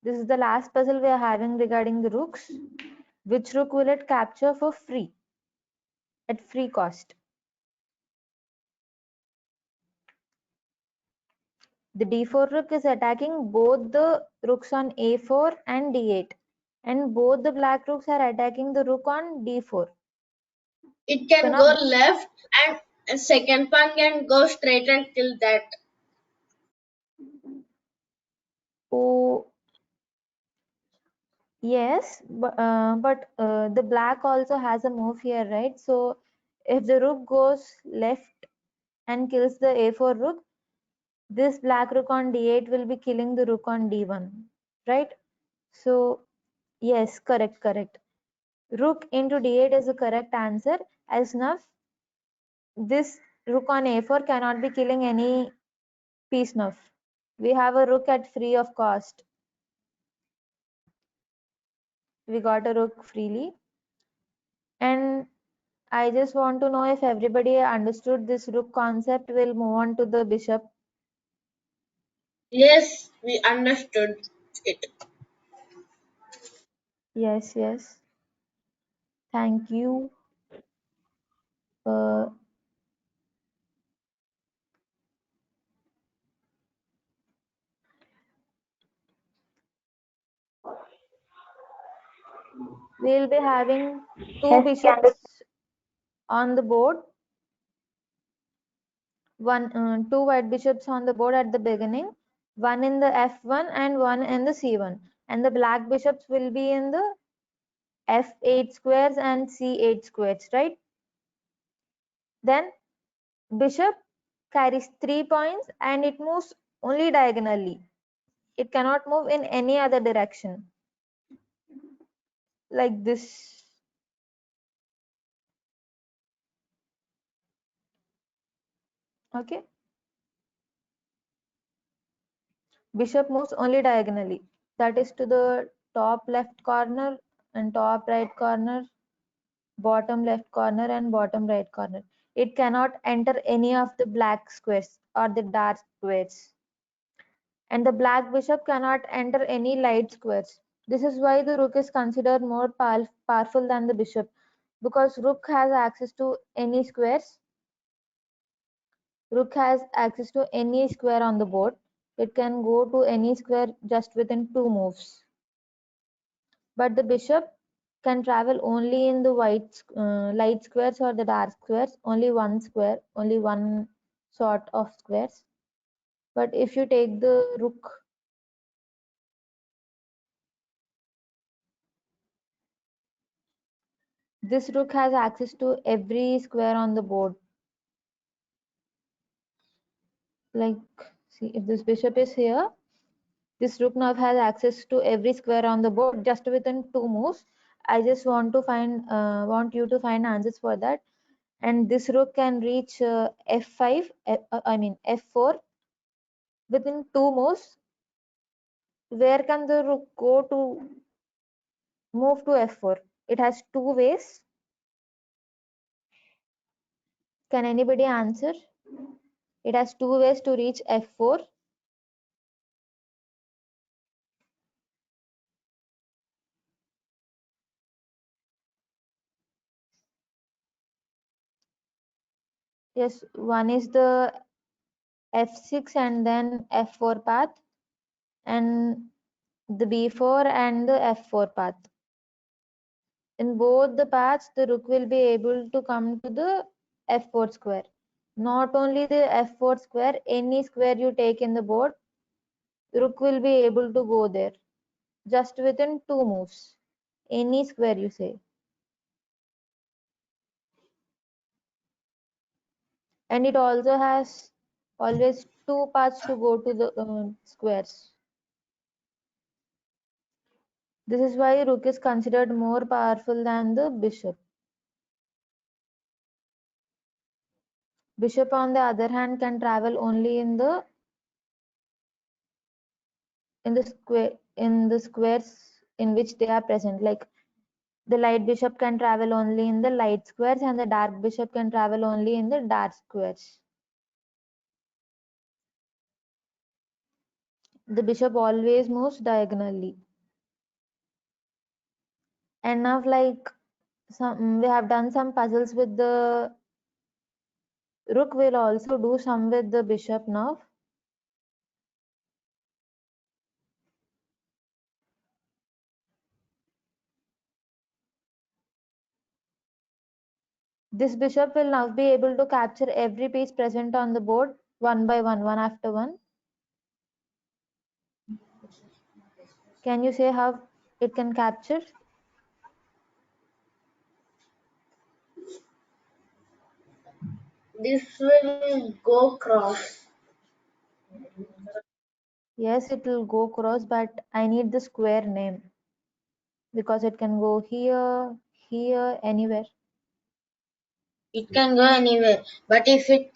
This is the last puzzle we are having regarding the rooks. Which rook will it capture for free, at free cost? The d4 rook is attacking both the rooks on a4 and d8, and both the black rooks are attacking the rook on d4. It can go Cannot. left and second pawn can go straight and kill that. Oh, yes, but the black also has a move here, right? So if the rook goes left and kills the a4 rook, this black rook on d8 will be killing the rook on d1, right? So yes, correct, correct. Rook into d8 is the correct answer, as now this rook on a4 cannot be killing any piece now. We have a rook at free of cost. We got a rook freely. And I just want to know if everybody understood this rook concept. We'll move on to the bishop. Yes, we understood it. Yes, yes. Thank you. Uh, we'll be having two bishops on the board. Two white bishops on the board at the beginning. One in the f1 and one in the c1. And the black bishops will be in the f8 squares and c8 squares, right? Then bishop carries 3 points and it moves only diagonally. It cannot move in any other direction. Like this. Okay. Bishop moves only diagonally, that is to the top left corner and top right corner, bottom left corner and bottom right corner. It cannot enter any of the black squares or the dark squares. And the black bishop cannot enter any light squares. This is why the rook is considered more powerful than the bishop, because rook has access to any squares. Rook has access to any square on the board. It can go to any square just within 2 moves. But the bishop can travel only in the light squares or the dark squares, only one square, only one sort of squares. But if you take the rook, this rook has access to every square on the board. Like, see, if this bishop is here, this rook now has access to every square on the board just within 2 moves. I just want you to find answers for that. And this rook can reach f5, f4 within 2 moves. Where can the rook go to move to f4? It has 2 ways. Can anybody answer? It has 2 ways to reach f4. Yes, one is the f6 and then f4 path, and the b4 and the f4 path. In both the paths, the rook will be able to come to the f4 square. Not only the f4 square, any square you take in the board, the rook will be able to go there just within 2 moves. Any square you say. And it also has always 2 paths to go to the squares. This is why rook is considered more powerful than the bishop. Bishop, on the other hand, can travel only in the squares in which they are present. Like the light bishop can travel only in the light squares, and the dark bishop can travel only in the dark squares. The bishop always moves diagonally. And now, like we have done some puzzles with the rook, will also do some with the bishop now. This bishop will now be able to capture every piece present on the board one by one, one after one. Can you say how it can capture? This will go cross. Yes, it will go cross, but I need the square name because it can go here, here, anywhere. It can go anywhere, but if it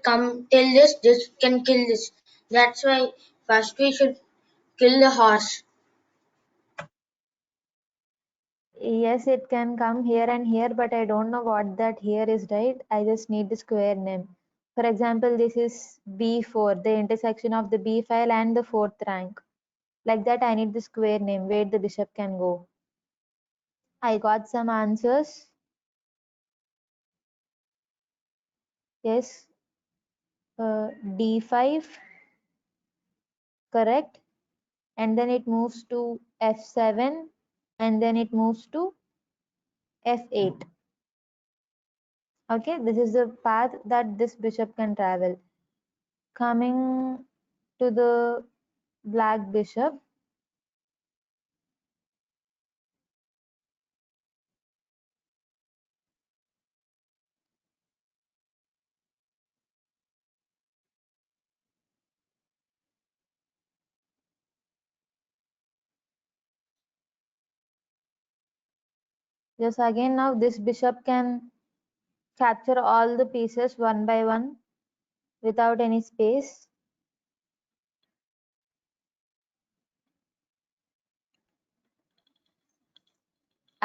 come till this can kill this. That's why first we should kill the horse. Yes, it can come here and here, but I don't know what that here is, right? I just need the square name. For example, this is B4, the intersection of the B file and the 4th rank. Like that, I need the square name where the bishop can go. I got some answers. Yes, D5, correct. And then it moves to F7, and then it moves to F8. Okay, this is the path that this bishop can travel. Coming to the black bishop, just again now this bishop can capture all the pieces one by one without any space.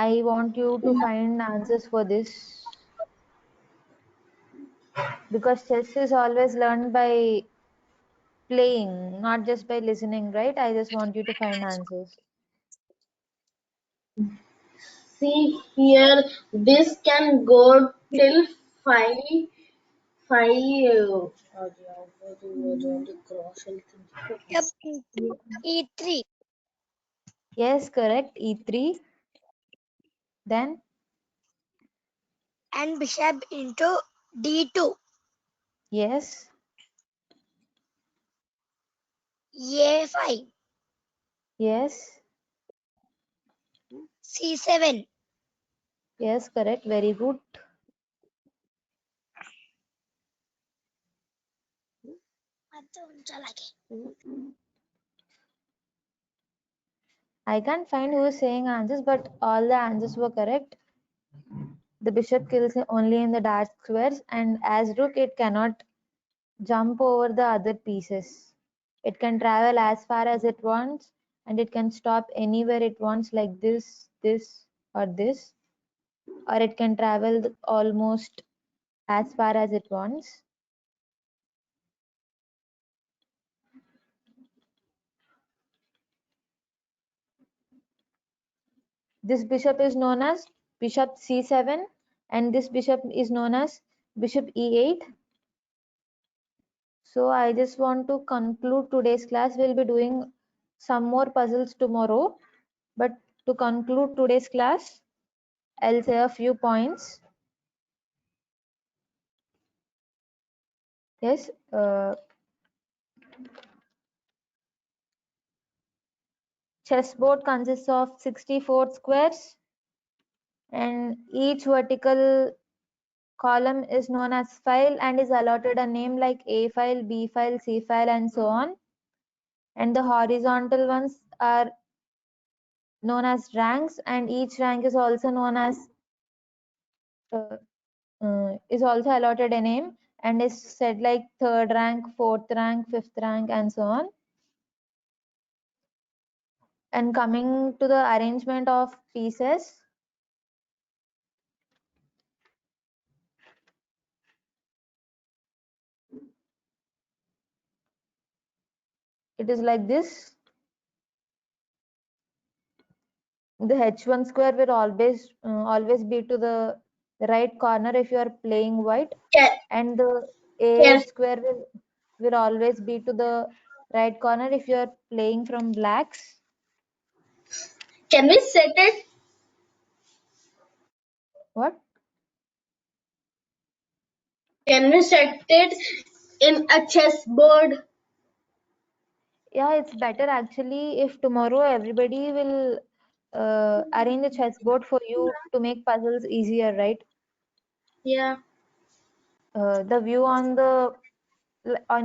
I want you to find answers for this, because chess is always learned by playing, not just by listening, right? I just want you to find answers. See here, this can go till 5. Yep. E3 Yes, correct. E3. Then and bishop into D2. yes, A5 yes, C7 yes, correct. Very good. I can't find who is saying answers, but all the answers were correct. The bishop kills only in the dark squares, and as rook it cannot jump over the other pieces. It can travel as far as it wants, and it can stop anywhere it wants, like this, this, or this, or it can travel almost as far as it wants. This bishop is known as bishop c7, and this bishop is known as bishop e8. So I just want to conclude today's class. We'll be doing some more puzzles tomorrow, but to conclude today's class, I'll say a few points. Yes, chessboard consists of 64 squares, and each vertical column is known as file and is allotted a name like A file, B file, C file, and so on. And the horizontal ones are known as ranks, and each rank is also known as is also allotted a name and is said like third rank, fourth rank, fifth rank, and so on. And coming to the arrangement of pieces, it is like this. The h1 square will always be to the right corner if you are playing white, and the a8 square will always be to the right corner if you are playing from blacks. Can we set it? What? Can we set it in a chessboard? Yeah, it's better actually if tomorrow everybody will arrange a chessboard for you to make puzzles easier, right? Yeah. The view on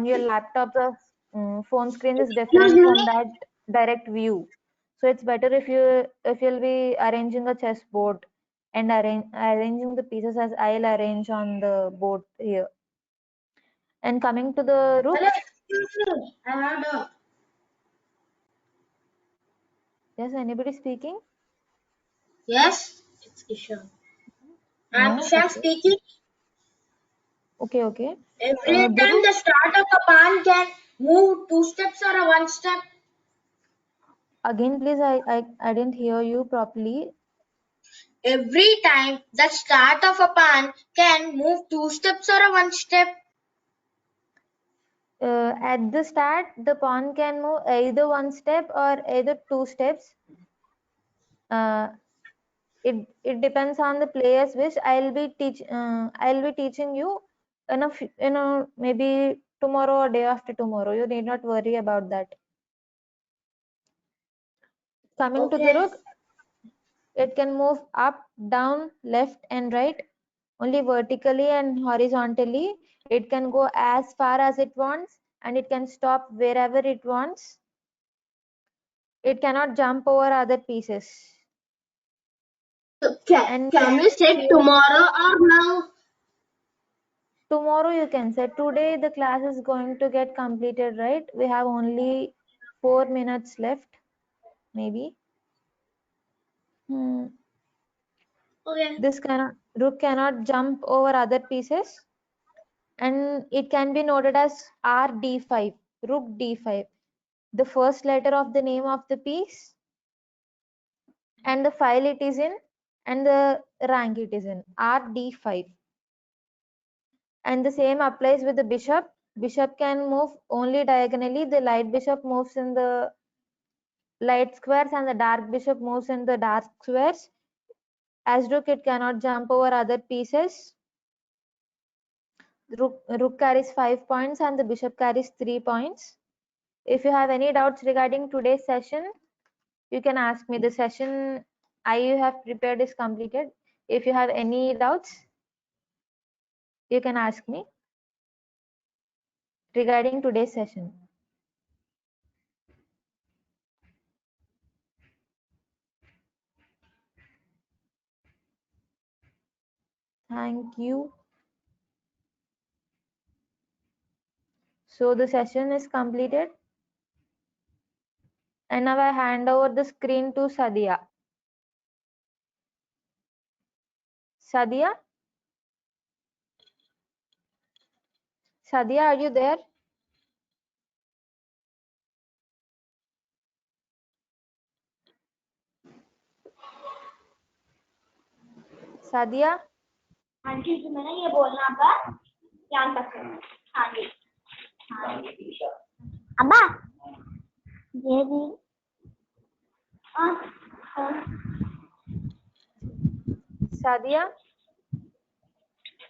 your laptop, the phone screen is different from that direct view. So it's better if you'll be arranging a chessboard and arranging the pieces as I'll arrange on the board here. And coming to the rook. Hello, excuse me. I have a. Yes, anybody speaking? Yes, it's Ishan. I'm No? Ishan Okay. speaking. Okay. Every The time rook. the start of a pawn can move 2 steps or a 1 step. Again, please, I didn't hear you properly. Every time the start of a pawn can move 2 steps or a 1 step. At the start, the pawn can move either 1 step or either 2 steps. It depends on the player's wish. I'll be teaching you maybe tomorrow or day after tomorrow. You need not worry about that. Coming to the rook, it can move up, down, left, and right, only vertically and horizontally. It can go as far as it wants, and it can stop wherever it wants. It cannot jump over other pieces. Can we set tomorrow or now? Tomorrow you can say. Today the class is going to get completed, right? We have only 4 minutes left, maybe. Okay. Rook cannot jump over other pieces, and it can be noted as RD5, Rook D5. The first letter of the name of the piece and the file it is in and the rank it is in, RD5. And the same applies with the bishop. Bishop can move only diagonally. The light bishop moves in the light squares and the dark bishop moves in the dark squares. As rook, it cannot jump over other pieces. Rook carries 5 points and the bishop carries 3 points. If you have any doubts regarding today's session, you can ask me. The session I have prepared is completed. If you have any doubts, you can ask me regarding today's session. Thank you. So the session is completed. And now I hand over the screen to Sadia. Sadia? Sadia, are you there? Sadia? हाँ जी तो मैंने ये बोलना था ध्यान रखो हाँ जी अब्बा ये भी Sadia?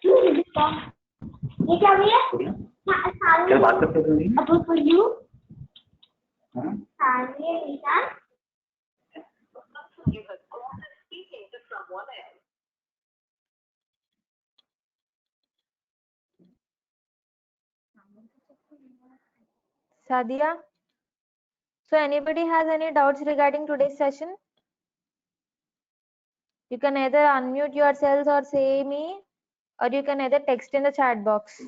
ये क्या भैया क्या बात करते हो अब फॉर यू सामने निशान Sadia? So anybody has any doubts regarding today's session? You can either unmute yourselves or say me, or you can either text in the chat box.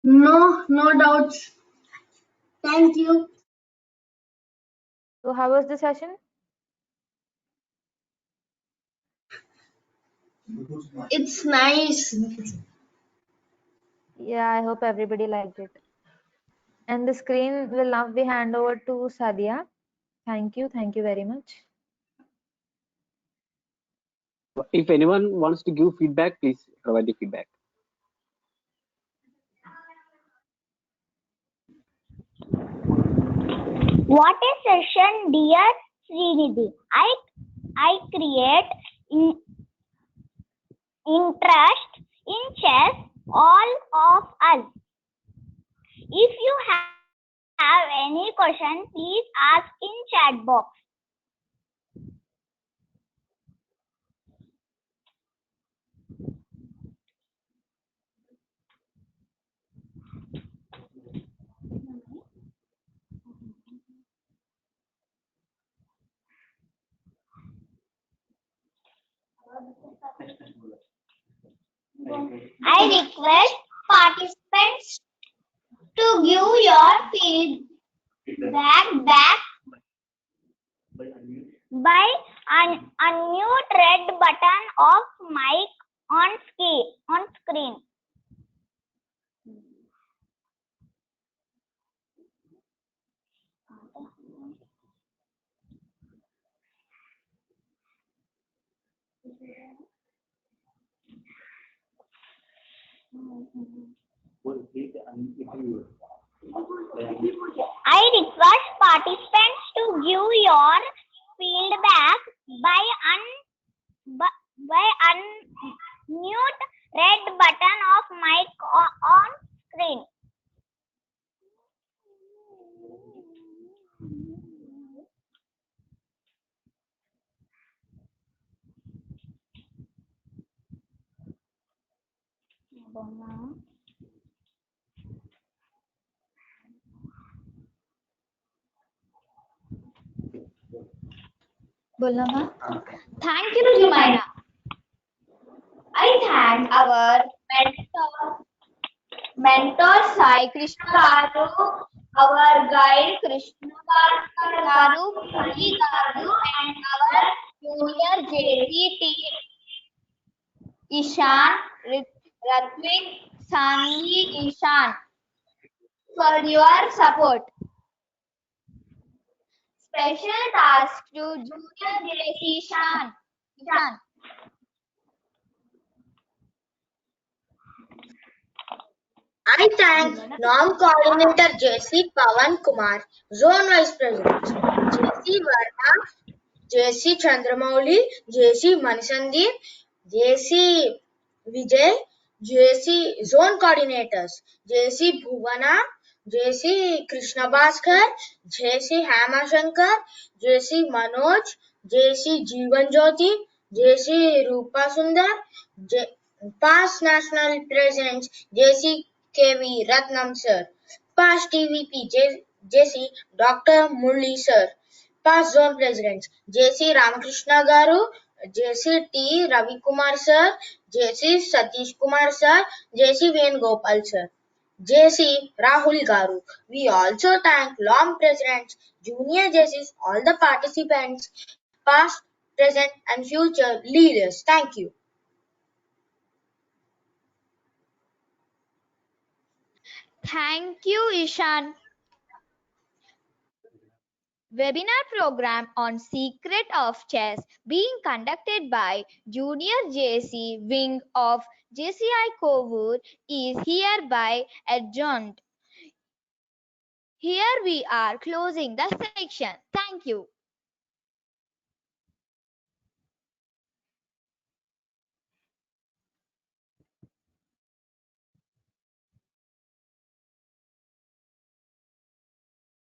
No doubts. Thank you. So how was the session? It's nice. Yeah, I hope everybody liked it. And the screen will now be handed over to Sadia. Thank you very much. If anyone wants to give feedback, please provide the feedback. What a session, dear Srinidhi. I create interest in chess, all of us. If you have any question, please ask in chat box. I request participants to give your feedback by unmute red button of mic on screen. I request participants to give your feedback by unmute red button of mic on screen. Thank you, Jumaina. I thank our mentor Sai Krishna Garu, our guide Krishna Garu, Puri Garu, and our junior JC team Ishan, Ratvik, Sanvi, Ishan, for your support. Special task to Junior JC Ishan. I thank Norm Coordinator JC Pawan Kumar, Zone Vice President JC Varna, JC Chandramouli, JC Manisandi, JC Vijay, JC Zone Coordinators, JC Bhuvana, JC Krishna Bhaskar, JC Hema Shankar, JC Manoj, JC Jeevan Jyoti, JC Rupa Sundar, past National Presidents JC KV Ratnam Sir, past TVP JC Dr. Murli Sir, past Zone Presidents JC Ramakrishna Garu, JC T. Ravi Kumar Sir, JC Satish Kumar Sir, JC Venugopal Sir, JC Rahul Garu. We also thank LOM Presidents, Junior JCs, all the participants, past, present and future leaders. Thank you. Thank you, Ishan. Webinar program on Secret of Chess being conducted by Junior JC Wing of JCI Kovur is hereby adjourned. Here we are closing the section. Thank you.